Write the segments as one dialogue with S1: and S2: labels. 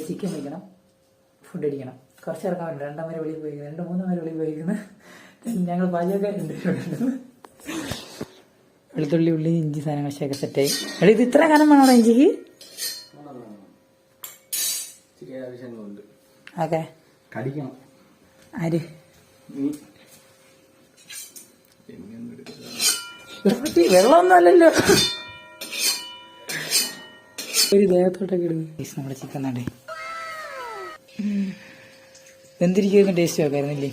S1: Chicken വയ്ക്കണം, food അടിക്കണം. കുറച്ച് ഇറക്കാറുണ്ട്. 2 പേര് വെളിയിൽ പോയി, 2-3 പേര് വെളിയിൽ പോയിരിക്കുന്നു. ഞങ്ങൾ പാചകക്കാരുണ്ട്. വെളുത്തുള്ളി, ഉള്ളി, ഇഞ്ചി സാധനങ്ങളൊക്കെ സെറ്റായി. എടി ഇത് ഇത്ര കാലം വേണോ ഇഞ്ചിക്ക്? ഓക്കെ.
S2: കടിക്കണം.
S1: ആര് വെള്ളമൊന്നും അല്ലല്ലോ. ഒരു ദേഹത്തോട്ടൊക്കെ ഇടുന്നു. നമ്മുടെ ചിക്കൻ നാടേ എന്തിരിക്കുന്ന ടേസ്റ്റ് നോക്കായിരുന്നില്ലേ?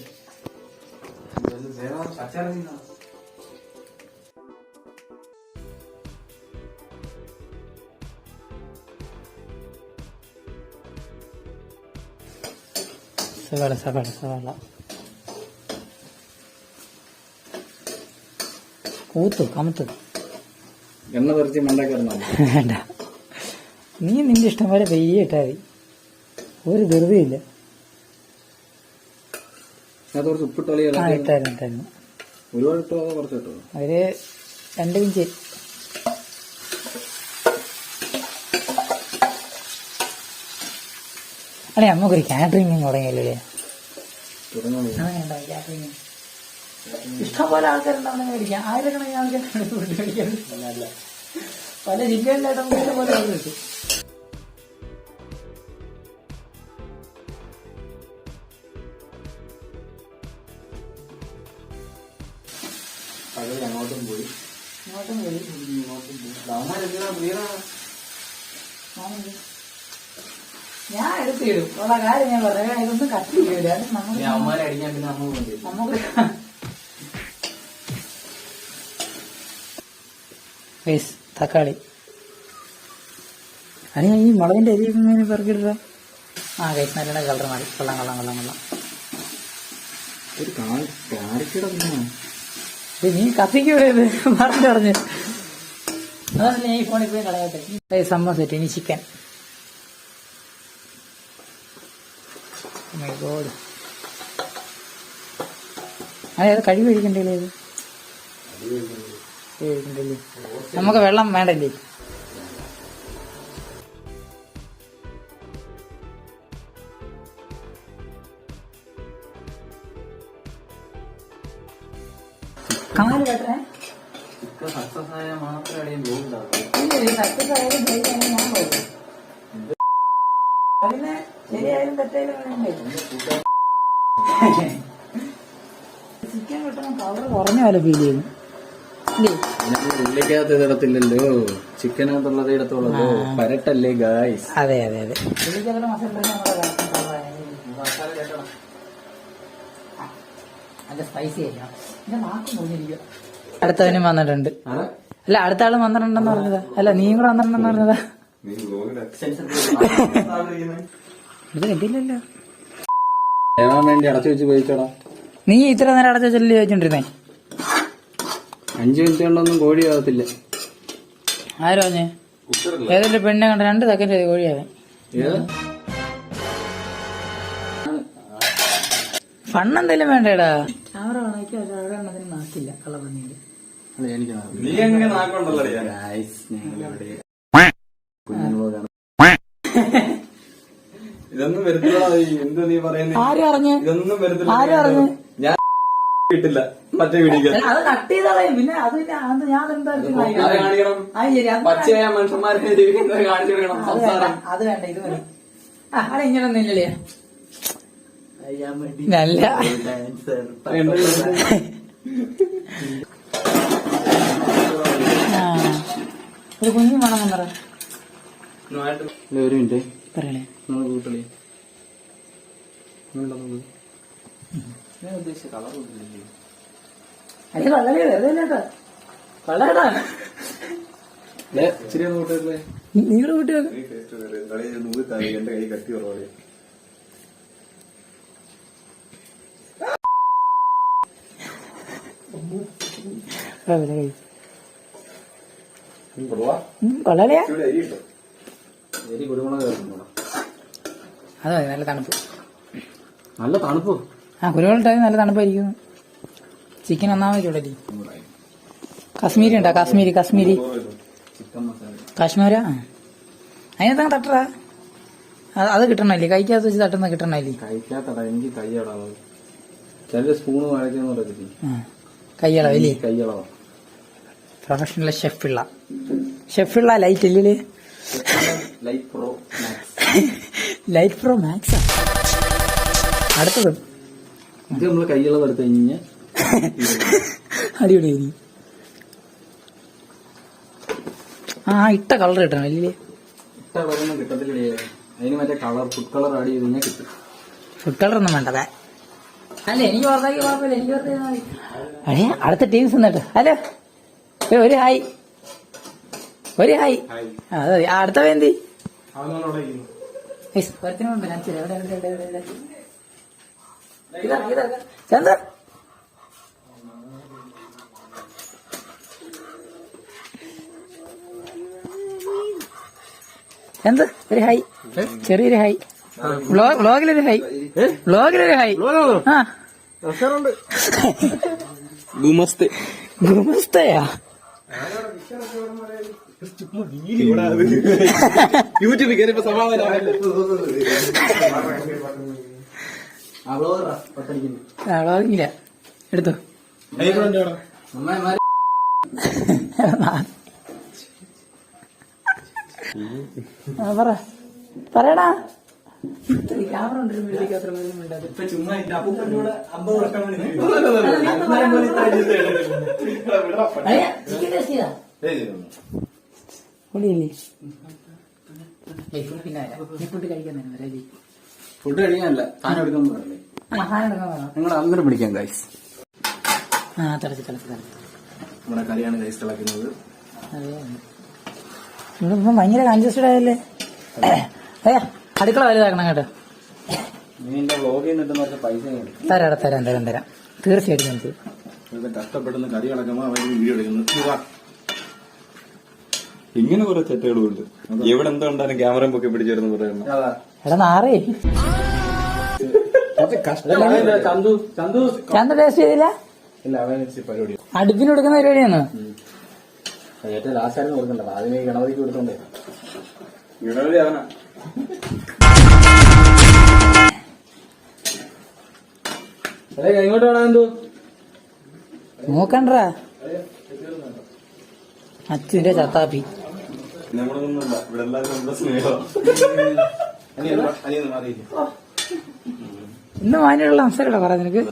S1: സവാള കൂത്തു കമത്തു
S2: എണ്ണ തെറിച്ച് മണ്ടാക്കാറുണ്ടോ?
S1: വേണ്ട, നീ നിന്റെ ഇഷ്ടം പോലെ പെയ്യ ഇട്ടാ മതി, ഒരു ധൃതിയില്ല. ഇട്ടായിരുന്നു
S2: ഒരുപാട് ഇട്ടോ കുറച്ച് കിട്ടോ?
S1: അവര് 2 ഇഞ്ച്. അല്ലേ നമുക്കൊരു കാറ്ററിംഗ് തുടങ്ങിയല്ലേ? കാറ്ററിംഗ് ഇഷ്ടംപോലെ ആൾക്കാരുണ്ടാവുന്ന മേടിക്കാം. 1000കണക്കിന് ആൾക്കാരാണ് ഫുഡ് മേടിക്കാൻ. പല ജില്ലകളിലായിട്ട് നമുക്ക് ഇഷ്ടംപോലെ ആൾ കിട്ടും.
S2: അങ്ങോട്ടും പോയി.
S1: ഞാൻ എടുത്തിടും ഉള്ള കാര്യം ഞാൻ പറയാം. ഇതൊന്നും കത്തിയില്ല. നമുക്ക് തക്കാളി അനി ഈ മുളകിന്റെ അരി പറക്കിടുക. ഗൈസ് നല്ല കളർ മാറി. കൊള്ളാം. നീ കത്തിക്കൂടേത് പറഞ്ഞു. അതല്ലേ ഈ ഫോണിൽ പോയി കളയട്ടെ. സംഭവം സെറ്റ്. ഇനി ചിക്കൻ. അത് കഴിവ് കഴിക്കണ്ടല്ലേ? നമുക്ക് വെള്ളം വേണ്ടല്ലേ? കാല് കേട്ടേ
S2: സക്സസ് ആയാൽ മാത്രമേ
S1: സക്സസ് ആയാലും ഞാൻ പോകും. അതിന് ശരിയായാലും തെറ്റായാലും ചിക്കൻ കിട്ടുന്ന പവർ കുറഞ്ഞ പോലെ ഫീൽ ചെയ്യുന്നു.
S2: ഉള്ളിക്കകത്ത് ഇടത്തില്ലല്ലോ, ചിക്കനകത്തുള്ളത് ഇടത്തുള്ളൂ. പരട്ടല്ലേ ഗായ്സ്?
S1: അതെ. ഉള്ളിക്കകത്ത് നല്ല സ്പൈസി ആയിരിക്കണം. എന്റെ നാക്കും മുറിഞ്ഞിരിക്കുക. അടുത്തവനും വന്നിട്ടുണ്ട്. അല്ല, അടുത്ത ആളും വന്നിട്ടുണ്ടെന്ന് പറഞ്ഞതാ. അല്ല, നീയും കൂടെ വന്നിട്ടുണ്ടെന്ന് പറഞ്ഞതാ. ഇത് കണ്ടില്ലല്ലോ.
S2: വേണ്ടി അടച്ചു വെച്ച് പോയിച്ചോടാ.
S1: നീ ഇത്ര നേരം അടച്ച ചെല്ലി ചോദിച്ചോണ്ടിരുന്നേ.
S2: 5 മിനിറ്റ് കൊണ്ടൊന്നും കോഴി ആകത്തില്ല.
S1: ആരോ പറഞ്ഞേ? ഏതൊരു പെണ്ണെ കണ്ട 2 സെക്കൻഡ് കോഴിയാവേ. ഫണ്ണെന്തെങ്കിലും വേണ്ടേടാ. ക്യാമറ വേണമെങ്കിൽ ഒരെണ്ണത്തിന് നാക്കില്ല. കളവന്നില്ല.
S2: ഇതൊന്നും വരുത്തില്ല. എന്ത് നീ പറയുന്നത്? ഇതൊന്നും വരുത്തില്ല. ഞാൻ കിട്ടില്ല മറ്റേ വീഡിയോ.
S1: അത് കട്ട് ചെയ്താളയും. പിന്നെ അത് ഞാൻ എന്താ
S2: കാണിക്കണം? പച്ചയായ മനുഷ്യന്മാരെ കാണിച്ചു കൊടുക്കണം.
S1: അത് വേണ്ട, ഇത് വേണം. അവിടെ ഇങ്ങനെ ഒന്നില്ലേ? നല്ല ഒരു കുഞ്ഞു വേണം പറ.
S2: ഒരു മിനിറ്റ്
S1: പറയണേ.
S2: കൂട്ടളി
S1: അത് വളരെ വെറുതെ കളയടാ.
S2: ഇച്ചിരി കൂട്ടല്ലേ?
S1: നിങ്ങളുടെ കൂട്ടിയാ
S2: കൈ കട്ടി കുറവാണ്.
S1: വളരെ
S2: കുരുമുളക്
S1: അതെ. നല്ല തണുപ്പ്.
S2: നല്ല തണുപ്പ്.
S1: കുരുമുളക് നല്ല തണുപ്പായിരിക്കും. ചിക്കൻ ഒന്നാമത് ചൂടല്ലേ? കാശ്മീരി ഉണ്ടോ? കാശ്മീരി
S2: ചിക്കൻ മസാല
S1: കാശ്മീര. അതിനകത്തങ്ങ് തട്ടറാ. അത് കിട്ടണല്ലേ, കൈക്കകത്ത് വെച്ച് തട്ടുന്ന കിട്ടണല്ലേ?
S2: കഴിക്കാത്തടാ, എനിക്ക് കൈയളവ്. ചില സ്പൂണ് വഴക്കെന്ന് പറയത്തില്ലേ,
S1: കൈയളവല്ലേ?
S2: കൈയളവാ.
S1: പ്രൊഫഷണൽ ഷെഫിള്ള ലൈറ്റ് ഇല്ലേ? Light pro max. അടുത്തത്
S2: ഇത് നമ്മള് കൈയളവ് എടുത്തു കഴിഞ്ഞാൽ
S1: അടിപൊളി. ഇട്ട കളർ കിട്ടണം അല്ലേ?
S2: ഇട്ട കളറൊന്നും കിട്ടത്തില്ലേ, അതിന് മറ്റേ ഫുഡ് കളർ ആഡ് ചെയ്ത് കഴിഞ്ഞാൽ കിട്ടും.
S1: ഫുഡ് കളർ ഒന്നും വേണ്ടതേ. അല്ല എനിക്ക് പുറത്തേക്ക് കുഴപ്പമില്ല, എനിക്ക് അതെ. അടുത്ത ടീംസ് എന്നിട്ട് ഹലോ, ഒരു ഹായ്, ഒരു ഹായ്. അതെ, അടുത്ത വേന്തി ചന്ത എന്ത് ഒരു ഹായ്, ചെറിയൊരു ഹായ്. വ്ളോഗിലൊരു ഹായ്, വ്ളോഗിലൊരു ഹായ്. ആ ഗുമസ്തയാ?
S2: യൂട്യൂബിൽ കയറിയപ്പോ സമാധാനം.
S1: വ്ളോഗില്ല, എടുത്തോ. പറയടാ. ക്യാമറ ഉണ്ടിരുമ്പോഴത്തേക്ക് അത്ര പൊളിയല്ലേ? ഫുഡ് കഴിക്കാൻ
S2: ഫുഡ് കഴിക്കാനല്ല, സാധനം എടുക്കാൻ പറയല്ലേ, നിങ്ങൾ അന്നേരം പിടിക്കാം ഗൈസ്. നമ്മുടെ കറിയാണ് ഗൈസ് തിളക്കുന്നത്.
S1: ഇപ്പം ഭയങ്കര കൺജസ്റ്റഡ് ആയല്ലേ? അടുക്കള വലുതാക്കണം കേട്ടോ. തരാം തീർച്ചയായിട്ടും.
S2: കഷ്ടപ്പെടുന്ന കറി അടക്കുമ്പോ അവർ വീഡിയോ എടുക്കുന്നു. ഇങ്ങനെ കുറെ തെറ്റുകളുണ്ട്. എവിടെ എന്തോ ഉണ്ടാലും ക്യാമറ പൊക്കി പിടിച്ചിരുന്നു പറയുന്നു.
S1: എടാ നാറേ, ചന്തു ടേസ്റ്റ് ചെയ്തില്ല? അടുപ്പിന് കൊടുക്കുന്ന പരിപാടിയാണ്.
S2: ഏറ്റവും ലാസ്റ്റ് ആയിരുന്നു കൊടുക്കണ്ടത്, ആദ്യമേ ഗണപതിക്ക് കൊടുത്തോണ്ടേ. ഗണപതി അവനാ. ഇങ്ങോട്ട് വേണം എന്തോ
S1: നോക്കണ്ട അച്ഛന്റെ ചത്താപ്പി. ഇന്ന് മാനുള്ള അവസരം പറയാ നിനക്ക്.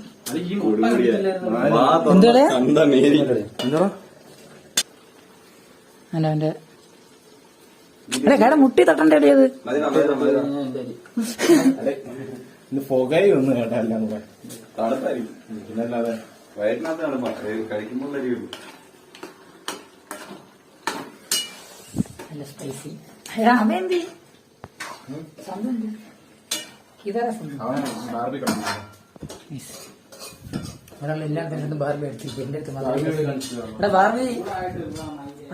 S1: അവന്റെ കേടാ മുട്ടി തട്ടണ്ടേ അത്.
S2: പുകയൊന്നും കേട്ടല്ല പിന്നല്ലാതെ വയറ്റിനകത്താണ് കഴിക്കുമ്പോൾ
S1: സ്പൈസി. ഒരാളെല്ലാം ബാർബി അടിച്ചു എന്റെ അടുത്ത്. ബാർബി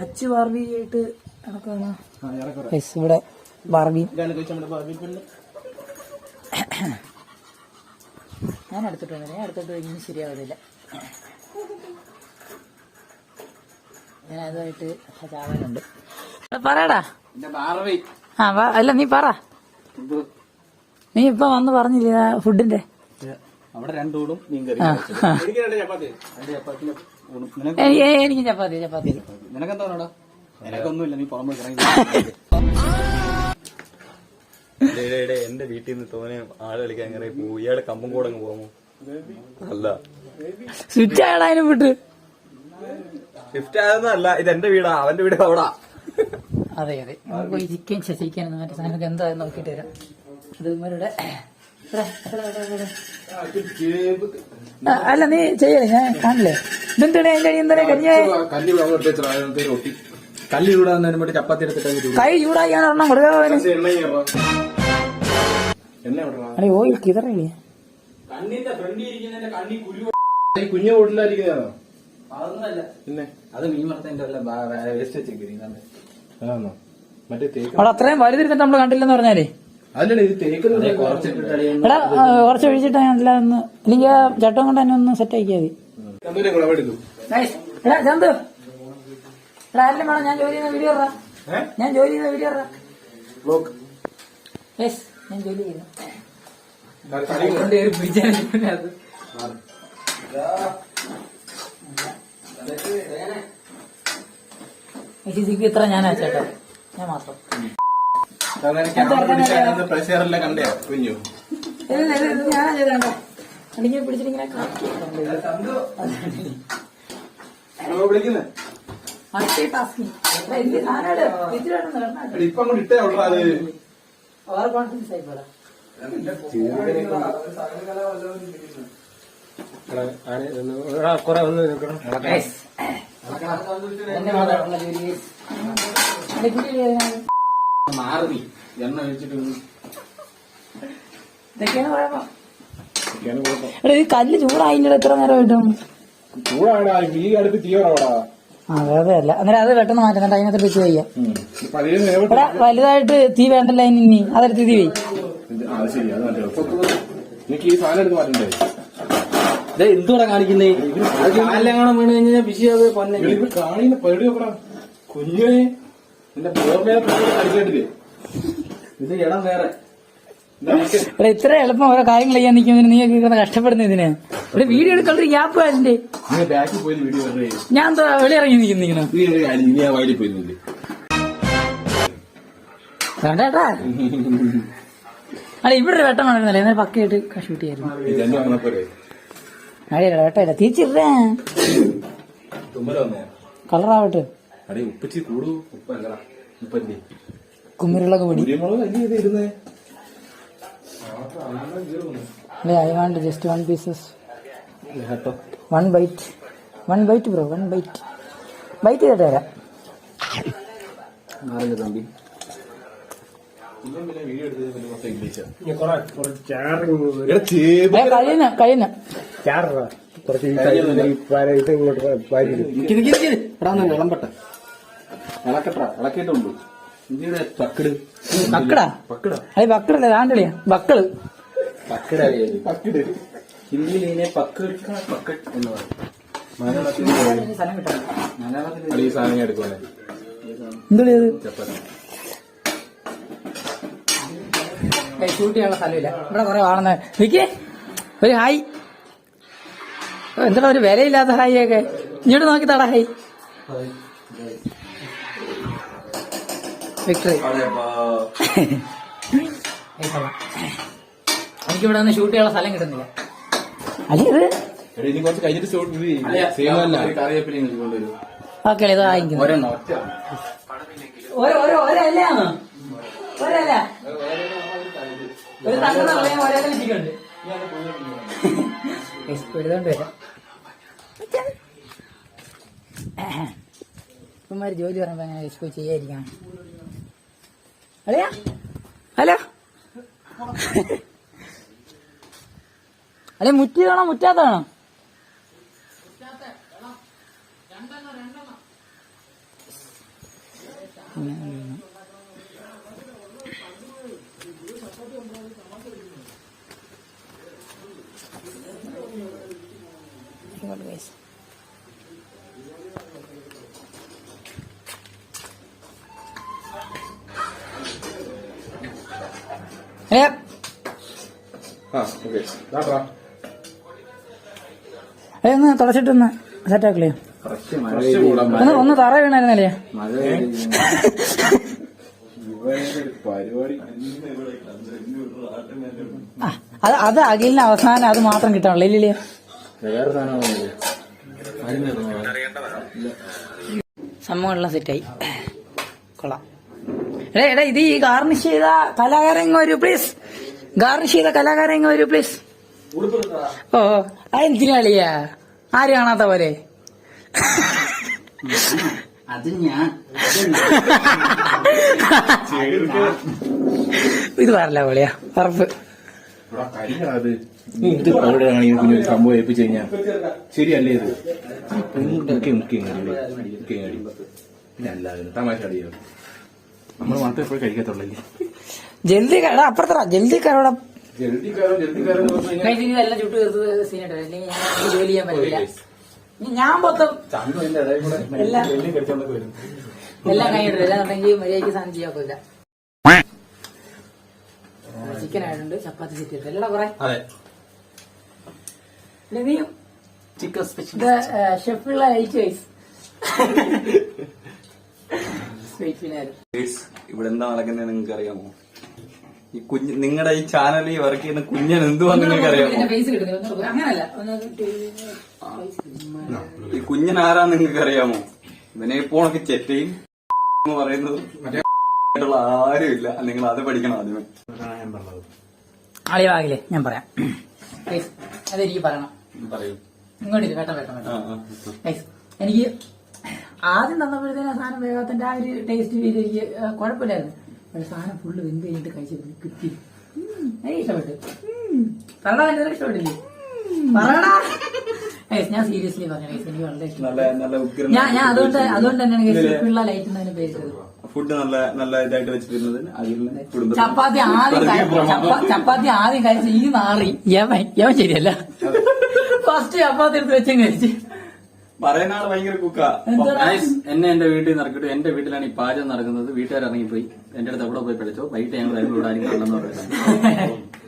S1: അച്ചു ബാർബി ആയിട്ട് നടക്കാണ് ഇവിടെ. ബാർബി ഞാൻ എടുത്തിട്ട് വന്നില്ല, ഞാൻ എടുത്തിട്ട് ഇനി ശരിയാവതില്ല. ഞാൻ അതുമായിട്ട് ചാവാനുണ്ട്. പറയടാ. അല്ല നീ പറ, നീ ഇപ്പൊ വന്ന് പറഞ്ഞില്ല ഫുഡിന്റെ.
S2: അവിടെ രണ്ടൂടും മീൻകറി.
S1: എനിക്ക് ചപ്പാത്തി.
S2: നിനക്കെന്താ? നിനക്കൊന്നുമില്ല, നീ പുറമെ എന്റെ വീട്ടിൽ നിന്ന് തോനെ ആള് കളിക്കാൻ ഇങ്ങനെ പോകും. ഇയാളെ കമ്പം കൂടെ അങ്ങ് പോകുമോ? അല്ല,
S1: സ്വിച്ച് ആയതിനെ വിട്ട്
S2: ഷിഫ്റ്റ് ആയതൊന്നല്ല, ഇത് എന്റെ വീടാ, അവന്റെ വീട് അവിടാ.
S1: അതെ നമുക്ക് ഈ ചിക്കൻ മറ്റേ സാധനമൊക്കെ എന്തായാലും നോക്കിട്ട് വരാം. അത് ഇവരുടെ അല്ല നീ ചെയ്യല്ലേ, ഞാൻ കാണില്ലേ. ഇതെന്താണ് അതിന്റെ എന്താണ്
S2: കല്ല് ചൂടാകുന്നതിന് വേണ്ടി ചപ്പാത്തി എടുത്തിട്ട്
S1: കൈ ചൂടാക്കിയാണ് ഒരെണ്ണം കൊടുക്കാൻ. ഓയിൽ കിതറല്ലേ
S2: കുഞ്ഞു വീട്ടിലായിരിക്കുന്നതാണോ? അതൊന്നുമല്ല, പിന്നെ അത് മീൻ വറുത്തതിന്റെ വേസ്റ്റ് വെച്ചിരിക്കുന്നോ മറ്റേ തേക്ക്.
S1: അവിടെ അത്രയും വലുതിരുന്നിട്ട് നമ്മള് കണ്ടില്ലെന്ന് പറഞ്ഞാലേ.
S2: അതല്ലേ ഇത് തേക്കുന്നത്
S1: എടാ കുറച്ച് ഒഴിച്ചിട്ട് എല്ലാം ഒന്ന്, അല്ലെങ്കിൽ ആ ചട്ടം കൊണ്ട് തന്നെ ഒന്ന് സെറ്റ് ആക്കിയാൽ മതി. എടാ ചന്തു, എടാ ആരെങ്കിലും വേണം, ഞാൻ ജോലി ചെയ്യുന്ന വീഡിയോ ഞാൻ ജോലി ചെയ്യുന്ന വീഡിയോ ഞാൻ ജോലി ചെയ്യുന്നു. അതുകൊണ്ട് ഒരു പിടിച്ചാൽ അത് ചേച്ചിക്ക് ഇത്ര ഞാനാ ചേട്ടാ, ഞാൻ മാത്രം.
S2: പ്രഷറെല്ലാം കണ്ടേ കുഞ്ഞു
S1: ഞാനാ ചെയ്തോ അല്ലെങ്കിൽ പിടിച്ചിട്ടിങ്ങനെ
S2: വിളിക്കുന്നേ ഇപ്പൊ അങ്ങോട്ട് ഇട്ടേ ഉള്ളൂ അത്
S1: ഓവർ കോൺഫിഡൻസ് ആയിപ്പോടാ.
S3: കുറെ ഒന്ന് നിൽക്കണം.
S2: മാറി എണ്ണ വെച്ചിട്ട്
S1: ഇതൊക്കെയാണ് കുഴപ്പം. എടാ ഈ കല്ല് ചൂടായില്ല എത്ര നേരമായിട്ടും.
S3: ചൂടാടാ ഈ അടുത്ത് തീവ്രമാടാ.
S1: അതെ അല്ല അന്നേരം അത് പെട്ടെന്ന് മാറ്റുന്നുണ്ട്, അതിനകത്ത് വെച്ച് ചെയ്യാം. എടാ വലുതായിട്ട് തീ വേണ്ടല്ല ഇനി അതെടുത്ത് തീ വെയ്.
S3: എനിക്ക് ഈ സാധനം എടുത്ത് മാറ്റണ്ടേ?
S2: എന്തുകൂടെ കാണിക്കുന്നേ? കാലെങ്ങാണം വീണ് കഴിഞ്ഞാൽ വിഷയത് പൊന്നെ
S3: കാണിക്കുന്ന പേടി നോക്കടാ കുഞ്ഞേ. നിന്റെ പോർമേലെ കളിക്കേണ്ടില്ലേ?
S2: ഇത് ഇടം വേറെ.
S1: എടാ ഇത്ര എളുപ്പം ഓരോ കാര്യങ്ങൾ ചെയ്യാൻ നിൽക്കുന്നതിന് നീ ഒക്കെ കഷ്ടപ്പെടുന്ന ഇതിന്. ഇവിടെ വീഡിയോ എടുക്കാനുള്ള ഗ്യാപ്പ് അതിന്റെ
S3: ബാക്കിൽ പോയി വീഡിയോ
S1: ഞാൻ എന്താ വെളിയിറങ്ങി നിൽക്കുന്നു.
S3: വയലിൽ പോയിരുന്നില്ലേ?
S1: വേണ്ടേട്ടാ അല്ല ഇവിടെ ഒരു വെട്ടം വേണമെന്നല്ലേ, എന്നാൽ പക്കയായിട്ട് ഷൂട്ട് ചെയ്യായിരുന്നു. അടിയല്ല വെട്ടമില്ല തിരിച്ചിടേ കളറാവട്ടെ.
S3: ഉപ്പച്ചി കൂടൂ ഉപ്പല്ല ഉപ്പല്ലേ
S1: കുമ്മിരുളൊക്കെ പൊടി. I want just 1 pieces 1 bite 1 bite bro 1 bite bite ചെയ്തിട്ട് തരാം.
S2: തമ്പി
S1: കഴിയുന്ന
S2: വിളമ്പട്ടെ ഇളക്കട്ടാ ഇളക്കിയിട്ടുള്ളൂ. പക്കട്
S1: പക്കടാ അത് പക്കടല്ലേ താണ്ടളിയാ ബക്കള്
S2: പക്കട് ഹിന്ദിയിൽ ഇതിനെ പക്കട് പക്കട് എന്ന് പറയും. മലയാളത്തിൽ ഈ സാധനം എടുക്കുവാണേ
S1: എന്തുള്ളി
S2: ചപ്പാത്തി
S1: ഷൂട്ട് ചെയ്യാനുള്ള സ്ഥലമില്ല ഇവിടെ കുറെ വാണെന്ന് നിക്കേ. ഒരു ഹായ് എന്താ ഒരു വിലയില്ലാത്ത ഹായ് ഒക്കെ ഇങ്ങോട്ട് നോക്കി തടാ. Hi victory. എനിക്കിവിടെ ഒന്ന് ഷൂട്ട് ചെയ്യാനുള്ള സ്ഥലം കിട്ടുന്നില്ല. അല്ലേ ഇത്
S2: കുറച്ച് കഴിഞ്ഞിട്ട്
S1: ഓക്കെ ഇത് വാങ്ങിക്കുന്നു. ഒരല്ലാണ് ഒരല്ല ഒരു തങ്ങുന്ന പറയാൻ ഒരല്ല വെച്ചിട്ടുണ്ട്. എഴുതോണ്ട് വരാം. ഇപ്പന്മാര് ജോലി പറയുമ്പോ അങ്ങനെ എക്സ്പോ ചെയ്യാതിരിക്കാണ്. അല്ലയാ ഹലോ അല്ലെ മുറ്റിയതാണോ മുറ്റാത്തതാണോ? ഒന്ന് തുടച്ചിട്ടൊന്ന് സെറ്റാക്കില്ലേ? ഒന്ന് തറ വീണായിരുന്നല്ലേ? അത് അഖിലിന് അവസാനം അത് മാത്രം കിട്ടാനുള്ളൂ ഇല്ലേ? സംഭവങ്ങളെല്ലാം സെറ്റായി കൊള്ളാം. എടാ ഇത് ഈ ഗാർണിഷ് ചെയ്ത കലാകാരൻ ഒരു പ്ലീസ്. ഗാർണിഷ് ചെയ്ത കലാകാരൻ ഒരു പ്ലീസ്. ഓ അതെന്തിനാളിയാ ആര് കാണാത്ത പോലെ?
S2: അത് ഞാൻ
S1: ഇത് പറല്ല പോലെയാ ഉറപ്പ്.
S3: സംഭവം ഏൽപ്പിച്ചു കഴിഞ്ഞാ ശരിയല്ലേ ഇത്? അല്ലാതെ തമാശ അടിയോ നമ്മൾ മാത്രമേ എപ്പോഴും കഴിക്കത്തുള്ളല്ലേ?
S1: ജൽദി എടാ അപ്പുറത്തറ ജൽദി കയറോടാ.
S3: ജൽദി
S1: എല്ലാം ചുട്ടു തീർത്ത് സീനായിട്ട് അല്ലെങ്കിൽ ഞാൻ ജോലി ചെയ്യാൻ പറ്റില്ല. ഞാൻ മൊത്തം എല്ലാം കഴിഞ്ഞിട്ടില്ല. എല്ലാം ഉണ്ടെങ്കിൽ മര്യാദയ്ക്ക് സാധനം ചെയ്യാൻ പോയില്ല. ചിക്കൻ ആയിട്ടുണ്ട്, ചപ്പാത്തി സെറ്റ് ചെയ്തിട്ട് എല്ലാം കുറെ.
S3: അതെ,
S1: നീയും
S3: ചിക്കൻ സ്പെഷ്യൽ
S1: ഷെഫുള്ള ലൈറ്റ് വൈസ്
S2: ഇവിടെ എന്താ നടക്കുന്നത് നിങ്ങൾക്ക് അറിയാമോ? ഈ കുഞ്ഞ് നിങ്ങളുടെ ഈ ചാനലിൽ വർക്ക് ചെയ്യുന്ന കുഞ്ഞൻ എന്തുവാന്ന് നിങ്ങൾക്ക് അറിയാമോ?
S1: ഫേസ് കിട്ടുന്നത് അങ്ങനല്ല.
S2: ഈ കുഞ്ഞൻ ആരാന്ന് നിങ്ങൾക്ക് അറിയാമോ? ഇവനെ പോണൊക്കെ ചെറ്റയും എന്ന് പറയുന്നത് ആരുമില്ല. നിങ്ങൾ അത് പഠിക്കണം ആദ്യമേ.
S1: അളിവാകില്ലേ ഞാൻ പറയാം. അതെനിക്ക് പറയണം.
S2: പറയൂ.
S1: ഇങ്ങോട്ടില്ല, വേട്ടം വേട്ടം വേട്ടം. എനിക്ക് ആദ്യം തന്നപ്പോഴത്തേനും സാധനം വേഗത്തിന്റെ ആ ഒരു ടേസ്റ്റ് ഫീൽ എനിക്ക് കുഴപ്പമില്ലായിരുന്നു. പക്ഷെ സാധനം ഫുള്ള് വെന്ത് കഴിഞ്ഞിട്ട് കഴിച്ചത് കിട്ടി. എനിക്ക് ഇഷ്ടപ്പെട്ടു. പറയണ എന്നെ ഇഷ്ടപ്പെട്ടില്ലേ? പറയണ. ഞാൻ സീരിയസ്ലി പറഞ്ഞു, എനിക്ക് വളരെ ഇഷ്ടപ്പെട്ടു. ഞാൻ അതുകൊണ്ട് തന്നെയാണ് പിള്ള ലൈറ്റ് എന്നതിന് പേരിട്ടത്.
S2: ഫുഡ് നല്ല ഇതായിട്ട് വെച്ചിരുന്നത്
S1: ചപ്പാത്തി ആദ്യം കഴിച്ച ഈ നാറി യമൻ ശരിയല്ല. ഫസ്റ്റ് ചപ്പാത്തി എടുത്ത് വെച്ചും കഴിച്ച്
S2: പറയുന്ന ആള് ഭയങ്കര കുക്കാ.
S3: എന്നെ എന്റെ വീട്ടിൽ നിന്ന് ഇറക്കിട്ട് എന്റെ വീട്ടിലാണ് ഈ പാചകം നടക്കുന്നത്. വീട്ടുകാർ ഇറങ്ങിപ്പോയി. എന്റെ അടുത്ത് എവിടെ പോയി കളിച്ചോ, വൈകിട്ട് ഞങ്ങൾ വരുമ്പോൾ ഇവിടെ ആരും കാണണമെന്ന് പറയുന്നത്.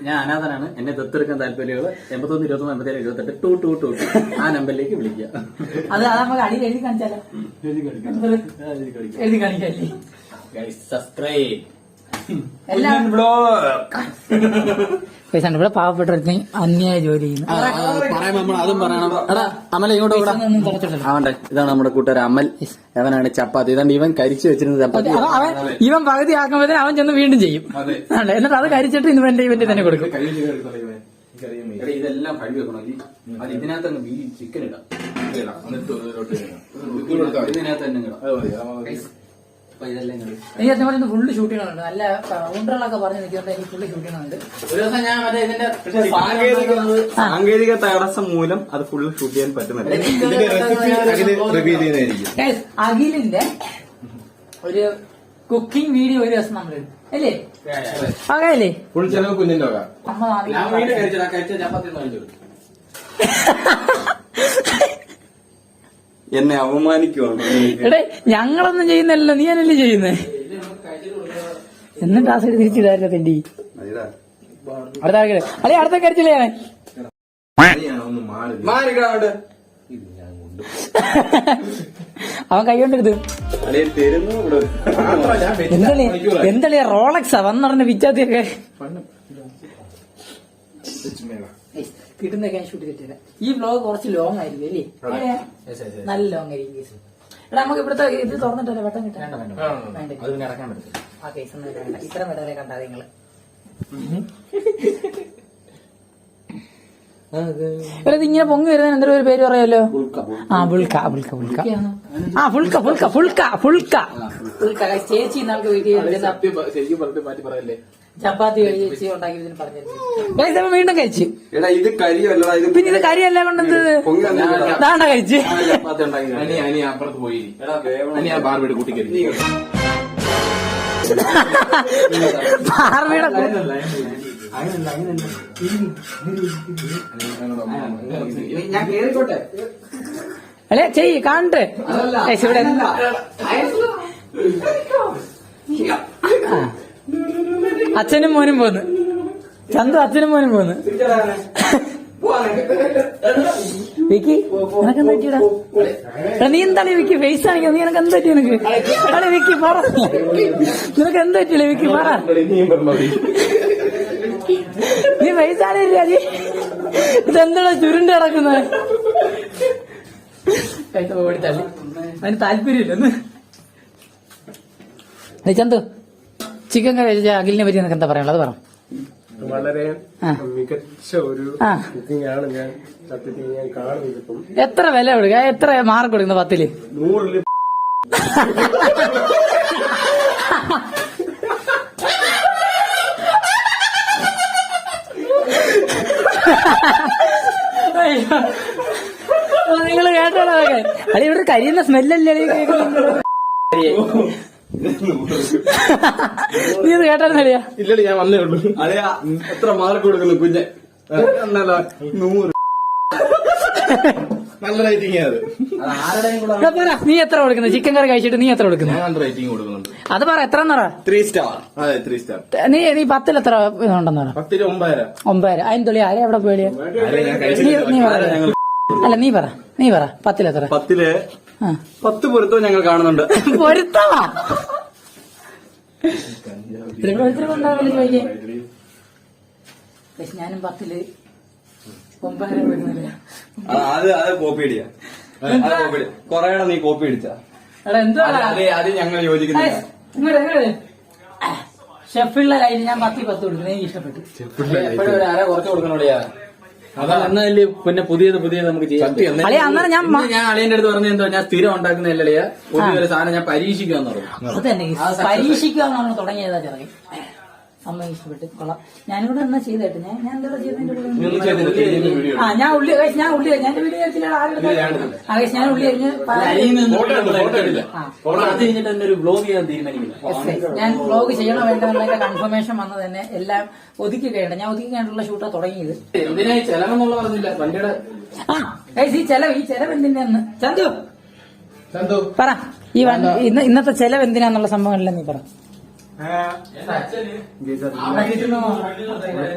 S3: ഞാൻ അനാഥനാണ്. എന്നെ ദത്തെടുക്കാൻ താല്പര്യമുള്ള 81 27 87 78 222 ആ നമ്പറിലേക്ക് വിളിക്കുക.
S1: അത് നമുക്ക് അടിയിൽ എഴുതി കാണിച്ചാലോ? എഴുതി കാണിക്കല്ലേ?
S3: സബ്സ്ക്രൈബ്
S1: ഇവിടെ പാവപ്പെട്ട അന്യായ ജോലി ചെയ്യുന്നു.
S3: അതും പറയണം. അമൽ ഇങ്ങോട്ട് അവന്റെ ഇതാണ് നമ്മുടെ കൂട്ടുകാരൻ അമൽ. അവനാണ് ചപ്പാത്തി. ഇതാണ് ഇവൻ കരിച്ചു വെച്ചിരുന്ന ചപ്പാത്തി.
S1: ഇവൻ പകുതി ആക്കുമ്പോഴേ അവൻ ചെന്ന് വീണ്ടും ചെയ്യും. എന്നിട്ട് അത് കരിച്ചിട്ട് ഇവന്റെ തന്നെ കൊടുക്കും.
S3: ഇതെല്ലാം കഴുകി വെക്കണം. അത് ഇതിനകത്ത് തന്നെ ചിക്കൻ ഇടാം. ഇതിനകത്ത് തന്നെ ഇടാം.
S1: എനിക്ക് സത്യം പറഞ്ഞ ഫുള്ള് ഷൂട്ടിങ്ങുണ്ട്. നല്ല കൗണ്ടറുകളൊക്കെ പറഞ്ഞു നിൽക്കുന്നത് എനിക്ക് ഫുള്ള് ഷൂട്ടിങ്ങുണ്ട്.
S3: ഒരു ദിവസം ഞാൻ മറ്റേ ഇതിന്റെ
S2: സാങ്കേതിക തടസ്സം മൂലം അത് ഫുള്ള് ഷൂട്ട് ചെയ്യാൻ പറ്റുന്നില്ല.
S1: അഖിലിന്റെ ഒരു കുക്കിംഗ് വീഡിയോ ഒരു ദിവസം നമ്മൾ എടുക്കും അല്ലേ? അല്ലേ
S3: ഫുൾ ചെലവ് കുഞ്ഞിന്റെ
S2: എന്നെ അവമാനിക്കുവാണ്.
S1: എടേ ഞങ്ങളൊന്നും ചെയ്യുന്നല്ലോ, നീ എന്നല്ലേ ചെയ്യുന്നേ? എന്നിട്ട് ആ സൈഡ് തിരിച്ചിടാറില്ല തെണ്ടി. അടുത്ത അല്ലെ അടുത്ത കരിച്ചില്ലേ അവൻ? അവൻ കൈകൊണ്ടെടുത്ത് എന്തളിയ റോളക്സാ വന്നറിഞ്ഞ വിച്ചാത്തിയൊക്കെ കിട്ടുന്നൊക്കെ ഞാൻ ഷൂട്ട് ചെയ്തിട്ടില്ല. ഈ വ്ലോഗ് കുറച്ച് ലോങ് ആയിരിക്കും അല്ലേ? നല്ല ലോങ് ആയിരിക്കും. എടാ നമുക്ക് ഇവിടുത്തെ ഇത് തുറന്നിട്ടല്ലേ വെട്ടം കിട്ടാൻ ആ കേസ് ഒന്നും വേണ്ട. ഇത്രയും വെട്ടല്ലേ കണ്ടാ നിങ്ങള്? ഇതിങ്ങനെ പൊങ്ങി വരുന്ന എന്തൊരു ഒരു പേര് പറയാലോ? ബുൾക്ക. ചേച്ചി നമുക്ക് വീട്ടിൽ ചപ്പാത്തി ചേച്ചി ഉണ്ടാക്കി പറഞ്ഞിരുന്നു. വീണ്ടും കഴിച്ചു.
S2: ഇത് കരിയല്ല.
S1: പിന്നെ ഇത് കരിയല്ല കൊണ്ടത് ദാണ്ട കഴിച്ച്.
S3: അപ്പുറത്ത് പോയി ബാർബിയുടെ കൂട്ടിക്കരി
S1: ബാർബിയുടെ
S2: ഞാൻ കേറിക്കോട്ടെ.
S1: അല്ലേ ചെയ്യ് കാണട്ടെ. ഇവിടെ അച്ഛനും മോനും പോന്ന്. ചന്തു അച്ഛനും മോനും പോന്ന്. വിക്കി നിനക്കെന്ത് പറ്റിയടാ? നീ എന്താണ് വിക്കി ഫേസ് ആണെങ്കിൽ നീ എനക്ക് എന്ത് പറ്റി? നിനക്ക് അതെ വിക്കി പറ, നിനക്ക് എന്ത് പറ്റിയില്ല വിക്കി പറ. നീ ഫേസ് ആണില്ല. ഇതെന്താ ചുരുണ്ട് കിടക്കുന്നത്? ഓടി തള്ളി. അതിന് താല്പര്യമില്ലെന്ന്. ചന്തു ചിക്കൻ കറി കഴിച്ച അഖിലിനെ പറ്റി നിനക്ക് എന്താ പറയാനുള്ളത്? പറ.
S4: വളരെ മികച്ച ഒരു കുക്കിംഗ് ആണ് ഞാൻ സത്യത്തിൽ ഞാൻ കാണുന്നത്.
S1: എത്ര വില കൊടുക്കുക? എത്ര മാർക്ക് കൊടുക്കുന്ന 10-ല്?
S4: 100-ല്
S1: നിങ്ങൾ കേട്ടോളൂ. അല്ലെ ഇവിടെ കരിയുന്ന സ്മെല്ലല്ലേ കേൾക്കുന്നത്? നീ ഇത് കേട്ടായിരുന്നറിയാ?
S4: ഇല്ലല്ലോ, ഞാൻ വന്നേ ഉള്ളൂ.
S2: അതെയാ എത്ര മാർക്ക് കൊടുക്കുന്നു കുഞ്ഞെ? 100.
S5: നല്ല റേറ്റിംഗ് അത്
S3: ആരുടെയും കൂടെ
S1: എടാ, പറ നീ എത്ര കൊടുക്കുന്നത്? ചിക്കൻ കറി കഴിച്ചിട്ട് നീ എത്ര കൊടുക്കുന്നത്?
S5: ഞാൻ റേറ്റിംഗ് കൊടുക്കുന്നുണ്ട്.
S1: അത് പറ, എത്ര എന്ന് പറ.
S5: 3 സ്റ്റാർ. അതെ 3 സ്റ്റാർ.
S1: നീ 10 എത്ര ഉണ്ടെന്ന് പറ.
S5: 10 9.
S1: 9. അതിന് തൊളി ആരെ എവിടെ പേടിയാ?
S5: ഞാൻ
S1: നീ പറ. അല്ല നീ പറ 10 എത്ര?
S2: 10 10 പൊരുത്തവും ഞങ്ങൾ കാണുന്നുണ്ട്.
S1: പൊരുത്തമാ ചോദിക്കേ. ഞാനും 10 9 വരുന്നില്ല.
S2: അത് കോപ്പി അടിയാ. കൊറേ നീ കോപ്പി അടിച്ചാ.
S1: എടാ എന്തുവാ
S2: അത് ഞങ്ങൾ യോജിക്കുന്നില്ല.
S1: ഷെഫിള്ള ലൈന് ഞാൻ 10 കൊടുക്കുന്നത് എനിക്ക് ഇഷ്ടപ്പെട്ടു.
S3: എപ്പോഴും ഒരു അര കുറച്ച് കൊടുക്കണോടിയാ. അതാണ് എന്നല്ലേ പിന്നെ പുതിയത് നമുക്ക് ചെയ്യാൻ പറ്റും.
S1: അളിയ അന്നേരം ഞാൻ
S3: ഞാൻ അളിയന്റെ അടുത്ത് പറഞ്ഞ എന്തോ ഞാൻ സ്ഥിരം ഉണ്ടാക്കുന്നതല്ലേ പുതിയൊരു സാധനം ഞാൻ പരീക്ഷിക്കാന്ന് പറഞ്ഞു.
S1: അത് തന്നെ പരീക്ഷിക്കുക നമ്മൾ തുടങ്ങിയതാ ചെറുകെ. അമ്മ ഇഷ്ടപ്പെട്ട് കൊള്ളാം. ഞാനിവിടെ എന്നാ ചെയ്തേട്ടെ. ഞാൻ എന്താ ചെയ്തതിന്റെ ഞാൻ ഉള്ളി ഞാൻ വീഡിയോ കഴിച്ചില്ല. ഞാൻ ഉള്ളി കഴിഞ്ഞ്
S3: അത് കഴിഞ്ഞിട്ട് തന്നെ ഒരു ബ്ലോഗ് ചെയ്യാൻ തീരുമാനിക്കില്ല.
S1: ഞാൻ വ്ലോഗ് ചെയ്യണോ വേണ്ടെന്നുള്ള കൺഫർമേഷൻ വന്ന് തന്നെ എല്ലാം ഒതുക്കുകയാണ്. ഞാൻ ഒതുക്കിക്കാനുള്ള ഷൂട്ടാ തുടങ്ങിയത്.
S3: എന്തിനാ ചെലവെന്നുള്ള പറഞ്ഞില്ല വണ്ടിയുടെ.
S1: ഈ ചെലവ് എന്തിനാന്ന് ചന്തു പറ. ഇന്നത്തെ ചെലവ് എന്തിനാന്നുള്ള സംഭവമല്ല നീ പറ.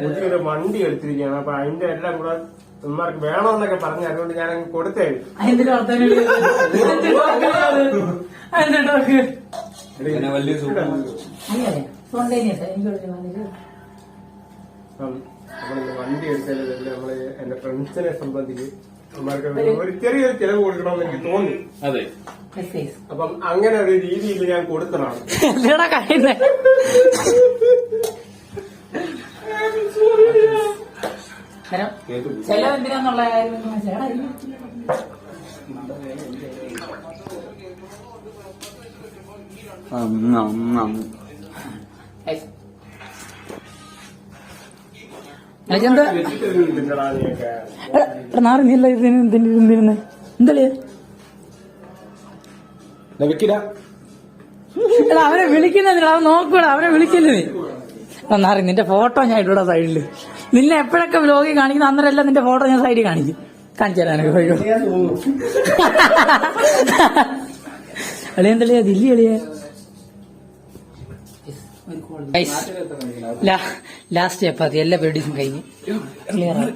S4: പുതിയൊരു വണ്ടി എടുത്തിരിക്കുകയാണ്. അപ്പൊ അതിന്റെ എല്ലാം കൂടെ ഉമ്മാർക്ക് വേണമെന്നൊക്കെ പറഞ്ഞു. അതുകൊണ്ട് ഞാൻ കൊടുത്തേ.
S2: വലിയ
S4: നമ്മളിന്ന് വണ്ടി എടുത്തതിൽ നമ്മള് എന്റെ ഫ്രണ്ട്സിനെ സംബന്ധിച്ച് ഉമ്മാർക്ക് ഒരു ചെറിയൊരു ചെലവ് കൊടുക്കണമെന്ന് എനിക്ക് തോന്നി.
S5: അതെ.
S4: അപ്പം അങ്ങനെ ഒരു രീതിയിൽ ഞാൻ കൊടുത്തതാണ്.
S1: ചെലവ് എന്തിനാന്നുള്ള കാര്യം നാറ് നീല്ല ഇതിന് എന്തല്ലേ അവരെ വിളിക്കുന്നില്ല. അവൻ നോക്കൂടാ, അവരെ വിളിക്കില്ല നീ. നാറി നിന്റെ ഫോട്ടോ ഞാൻ ഇടൂടാ സൈഡില്. നിന്നെ എപ്പോഴൊക്കെ വ്ലോഗിൽ കാണിക്കുന്ന അന്നേരമല്ല നിന്റെ ഫോട്ടോ ഞാൻ സൈഡിൽ കാണിച്ചു തരാനൊക്കെ പോയി. അളിയന്തളിയാ ദില്ലി അളിയ. ലാസ്റ്റ് ചപ്പാത്തി എല്ലാ പേടീസും കഴിഞ്ഞ് ക്ലിയർ ആയി.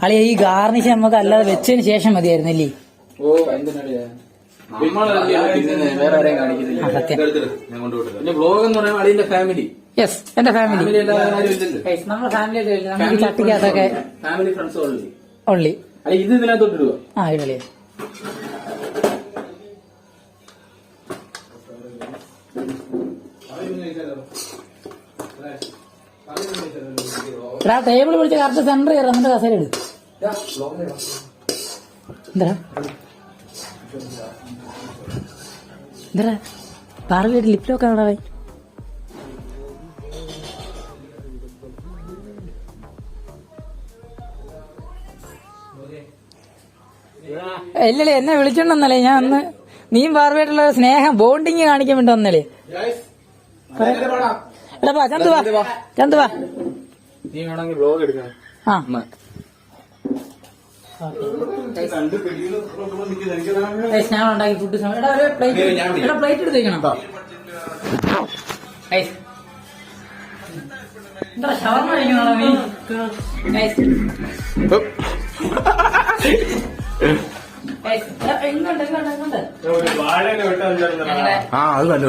S1: അളിയ ഈ ഗാർണിഷ് നമുക്ക് അല്ലാതെ വെച്ചതിന് ശേഷം മതിയായിരുന്നല്ലേ?
S3: ഓ എന്തിനാ വേറെ ആരെയും കാണിക്കുന്നില്ല. പിന്നെ ബ്ലോഗ് എന്ന് പറയുമ്പോൾ അളിയന്റെ ഫാമിലി.
S1: യെസ്, എന്റെ ഫാമിലി.
S3: നമ്മുടെ
S1: ഫാമിലി നമുക്ക് ചട്ടിക്കകത്തൊക്കെ
S3: ഫാമിലി ഫ്രണ്ട്സ്
S1: ഉള്ളി.
S3: ഇത് ഇതിനകത്തോട്ട് ഇടുക.
S1: ഇടലേ ടേബിൾ പിടിച്ച് കറക്റ്റ് സെന്റർ കയറാം. എന്നിട്ട് കസേര ഇട്. എന്താ പാർലറ്റ് ലിപ്ലോക്ക് ആണോ? ഇല്ലല്ലേ എന്നെ വിളിച്ചോണ്ടല്ലേ ഞാൻ അന്ന്. നീയും പാർവയായിട്ടുള്ള സ്നേഹം ബോണ്ടിങ് കാണിക്കാൻ വേണ്ടി വന്നല്ലേ. എടാ ചന്തുവാ
S3: നീ വേണമെങ്കിൽ ബ്ലോഗ് എടുക്കണം.
S1: ഞാൻ ഉണ്ടാക്കി ഫുഡ് പ്ലേറ്റ് എടുത്ത് വെക്കണം. എന്താ ഷവർമ കഴിക്കണോ നീ? ഇങ്ങോട്ട്
S5: അത് നല്ല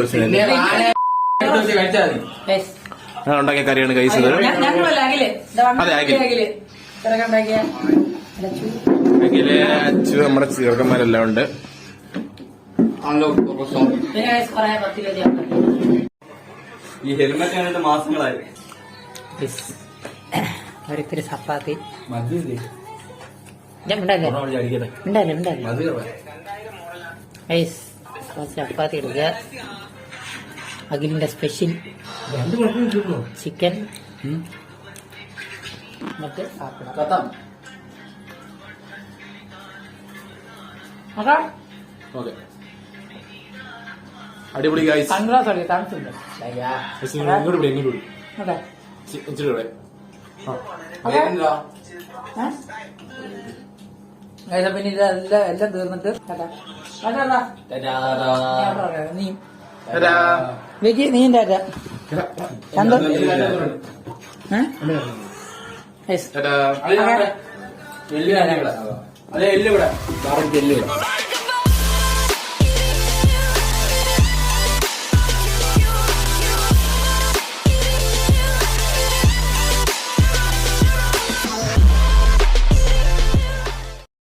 S5: ഞാൻ ഉണ്ടാക്കിയ കറിയാണ് കഴിച്ചത്. അതെ അഖില് അച്ചു നമ്മുടെ ചെറുക്കന്മാരെല്ലാം ഉണ്ട്.
S2: ഈ ഹെൽമെറ്റ് കണ്ടിട്ട് മാസങ്ങളായി.
S1: ഒരിത്തിരി ചപ്പാത്തി ചപ്പാത്തി എടുക്കുക. അഖിലിന്റെ സ്പെഷ്യൽ ചിക്കൻ മറ്റേ
S5: അടിപൊളി ഗൈസ്.
S1: സൺഗ്ലാസ് ഇങ്ങോട്ട്
S5: ഇങ്ങോട്ട്
S1: പിന്നെ ഇതെല്ലാം എല്ലാം തീർന്നിട്ട് കേട്ടാ നീയും വിക്കി നീയും ടാറ്റ ചന്ത
S3: എല്ല് ഇവിടെ